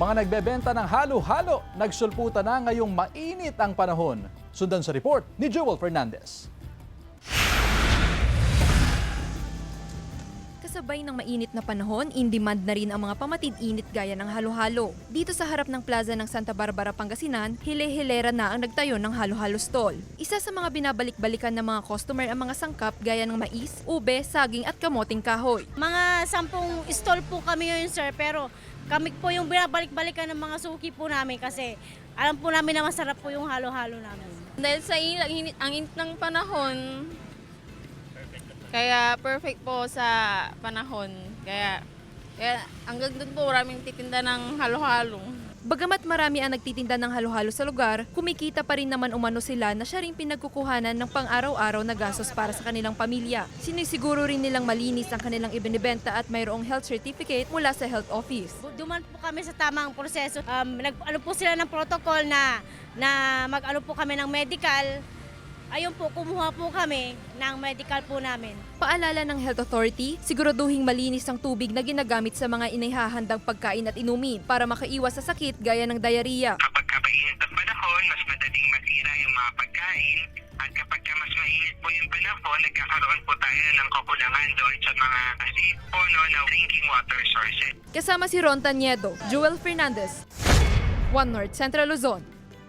Mga nagbebenta ng halo-halo, nagsulputan na ngayong mainit ang panahon. Sundan sa report ni Joel Fernandez. Kasabay ng mainit na panahon, in demand na rin ang mga pamatid-init gaya ng halo-halo. Dito sa harap ng plaza ng Santa Barbara, Pangasinan, hile-hilera na ang nagtayo ng halo-halo stall. Isa sa mga binabalik-balikan ng mga customer ang mga sangkap gaya ng mais, ube, saging at kamoting kahoy. Mga 10 stall po kami ngayon, sir, pero kami po yung binabalik-balikan ng mga suki po namin kasi alam po namin na masarap po yung halo-halo namin. Dahil sa ang init ng panahon, kaya perfect po sa panahon. Kaya hanggang doon po maraming titinda ng halo-halo. Bagamat marami ang nagtitinda ng halo-halo sa lugar, kumikita pa rin naman umano sila na siya ring pinagkukuhanan ng pang-araw-araw na gastos para sa kanilang pamilya. Sinisiguro rin nilang malinis ang kanilang ibinibenta at mayroong health certificate mula sa health office. Duman po kami sa tamang proseso. Nag-ano po sila ng protocol na mag-ano po kami ng medical. Ayun po, kumuha po kami ng medical po namin. Paalala ng Health Authority, siguraduhing malinis ang tubig na ginagamit sa mga inihahandang pagkain at inumin para makaiwas sa sakit gaya ng diarrhea. Kapag mainit ang panahon, mas madaling masira yung mga pagkain. At kapag mas mainit po yung panahon, nagkakaroon po tayo ng kakulangan doon sa mga safe po na drinking water sources. Kasama si Ron Taniedo, Joel Fernandez, One North Central Luzon.